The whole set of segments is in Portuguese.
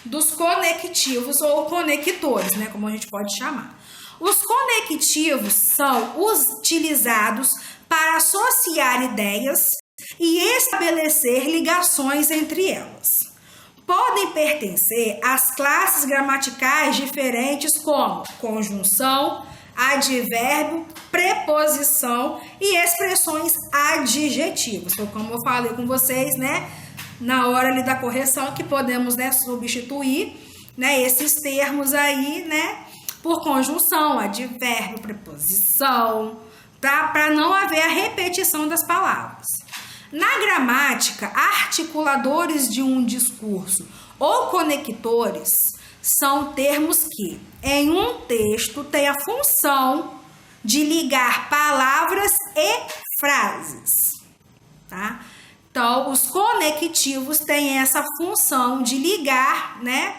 dos conectivos ou conectores, né, como a gente pode chamar. Os conectivos são utilizados para associar ideias e estabelecer ligações entre elas. Podem pertencer às classes gramaticais diferentes como conjunção, advérbio, preposição e expressões adjetivas. Então, como eu falei com vocês, né, na hora ali da correção, que podemos, né, substituir, né, esses termos aí, né, por conjunção, advérbio, preposição, tá? Para não haver a repetição das palavras. Na gramática, articuladores de um discurso ou conectores são termos que, em um texto, têm a função de ligar palavras e frases, tá? Então, os conectivos têm essa função de ligar, né,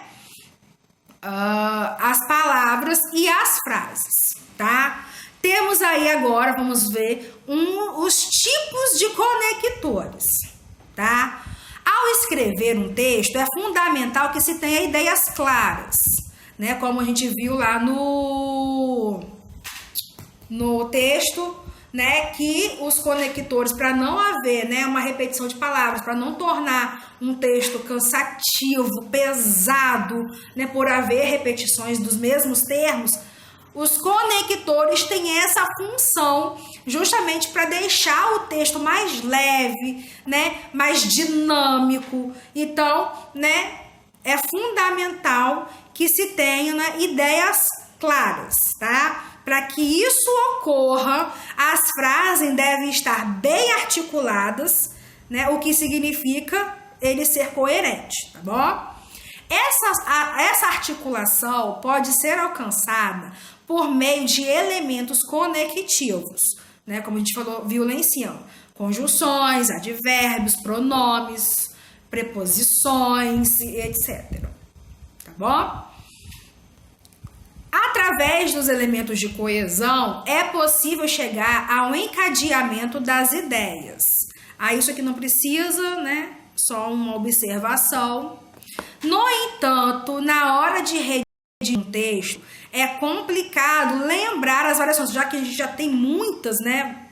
as palavras e as frases, tá? Temos aí agora, vamos ver, os tipos de conectores, tá? Ao escrever um texto, é fundamental que se tenha ideias claras, né? Como a gente viu lá no texto, né? Que os conectores, para não haver, né, uma repetição de palavras, para não tornar um texto cansativo, pesado, né, por haver repetições dos mesmos termos, os conectores têm essa função justamente para deixar o texto mais leve, né, mais dinâmico. Então, né, é fundamental que se tenha, né, ideias claras, tá? Para que isso ocorra, as frases devem estar bem articuladas, né, o que significa ele ser coerente, tá bom? Essa articulação pode ser alcançada por meio de elementos conectivos, né? Como a gente falou, viu lá em cima. Conjunções, advérbios, pronomes, preposições, etc. Tá bom? Através dos elementos de coesão, é possível chegar ao encadeamento das ideias. Isso aqui não precisa, né? Só uma observação. No entanto, na hora de redigir um texto, é complicado lembrar as variações, já que a gente já tem muitas, né,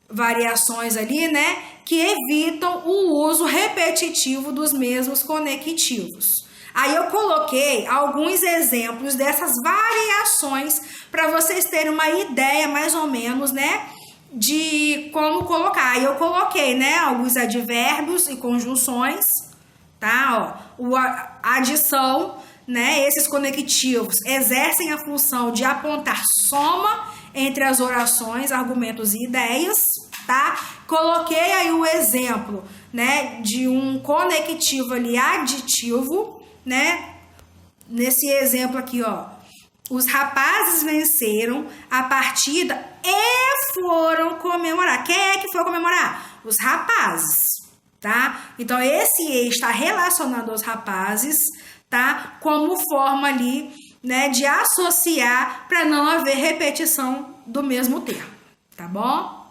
variações ali, né, que evitam o uso repetitivo dos mesmos conectivos. Aí eu coloquei alguns exemplos dessas variações para vocês terem uma ideia mais ou menos, né, de como colocar. Aí eu coloquei, né, alguns advérbios e conjunções, tá? Ó, a adição, né, esses conectivos exercem a função de apontar soma entre as orações, argumentos e ideias, tá? Coloquei aí o exemplo, né, de um conectivo ali aditivo, né? Nesse exemplo aqui, ó, os rapazes venceram a partida e foram comemorar. Quem é que foi comemorar? Os rapazes, tá? Então, esse E está relacionado aos rapazes, tá? Como forma ali, né, de associar para não haver repetição do mesmo termo, tá bom?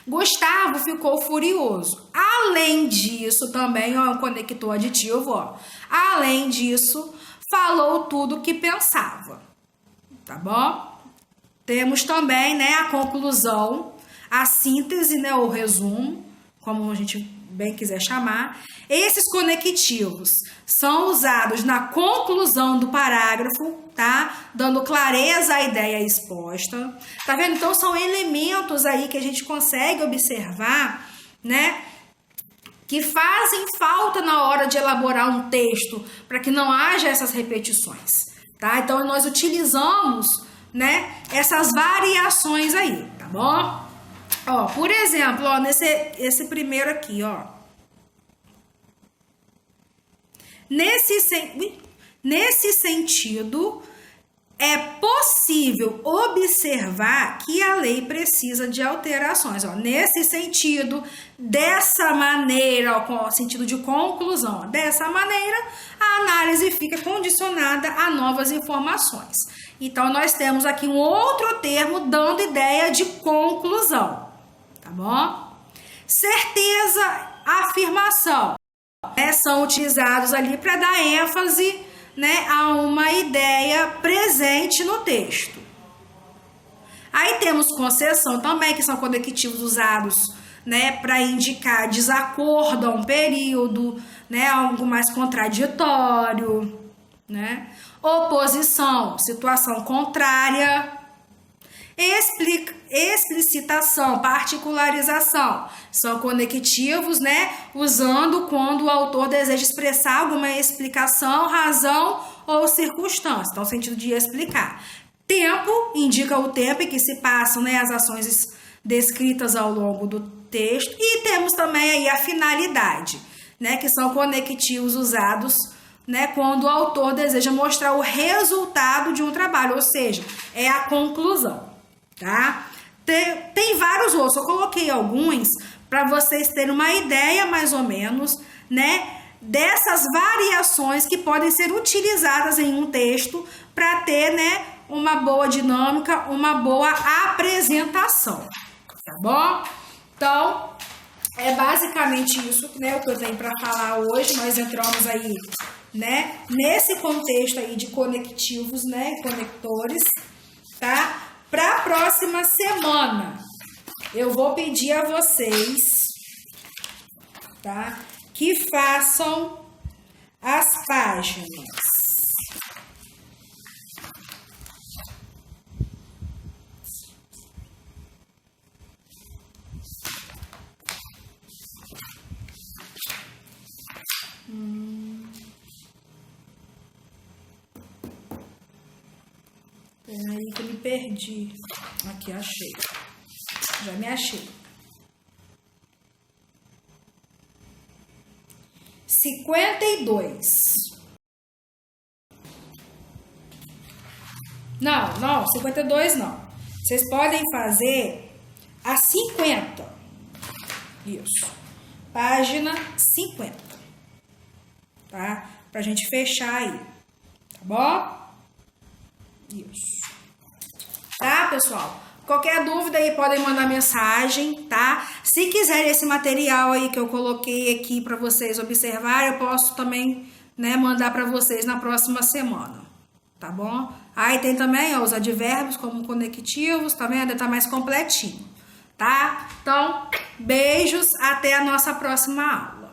Gustavo ficou furioso. Além disso, também, ó, um conector aditivo, ó. Além disso, falou tudo o que pensava, tá bom? Temos também, né, a conclusão, a síntese, né, o resumo, como a gente bem quiser chamar. Esses conectivos são usados na conclusão do parágrafo, tá? Dando clareza à ideia exposta. Tá vendo? Então, são elementos aí que a gente consegue observar, né, que fazem falta na hora de elaborar um texto, para que não haja essas repetições, tá? Então, nós utilizamos, né, essas variações aí, tá bom? Ó, por exemplo, ó, esse primeiro aqui, ó. Nesse sentido, é possível observar que a lei precisa de alterações. Ó. Nesse sentido, dessa maneira, ó, com o sentido de conclusão, ó, dessa maneira, a análise fica condicionada a novas informações. Então, nós temos aqui um outro termo dando ideia de conclusão, tá bom? Certeza, afirmação. né, são utilizados ali para dar ênfase, né, a uma ideia presente no texto. Aí temos concessão também, que são conectivos usados, né, para indicar desacordo a um período, né, algo mais contraditório, né? Oposição, situação contrária. Explicitação, particularização, são conectivos, né, usando quando o autor deseja expressar alguma explicação, razão ou circunstância, então, no sentido de explicar. Tempo, indica o tempo em que se passam, né, as ações descritas ao longo do texto, e temos também aí a finalidade, né, que são conectivos usados, né, quando o autor deseja mostrar o resultado de um trabalho, ou seja, é a conclusão. Tá? Tem vários outros, eu coloquei alguns para vocês terem uma ideia mais ou menos, né, dessas variações que podem ser utilizadas em um texto para ter, né, uma boa dinâmica, uma boa apresentação, tá bom? Então, é basicamente isso, né, o que eu tenho para falar hoje. Nós entramos aí, né, nesse contexto aí de conectivos, né, conectores, tá? Para a próxima semana, eu vou pedir a vocês, tá, que façam as páginas. Peraí que eu me perdi. Aqui, achei. Já me achei. 52. Não, 52 não. Vocês podem fazer a 50. Isso. Página 50. Tá? Pra gente fechar aí. Tá bom? Isso. Tá, pessoal? Qualquer dúvida aí podem mandar mensagem, tá? Se quiserem esse material aí que eu coloquei aqui para vocês observarem, eu posso também, né, mandar para vocês na próxima semana, tá bom? Aí tem também, ó, os advérbios como conectivos, tá vendo? Tá mais completinho, tá? Então, beijos, até a nossa próxima aula.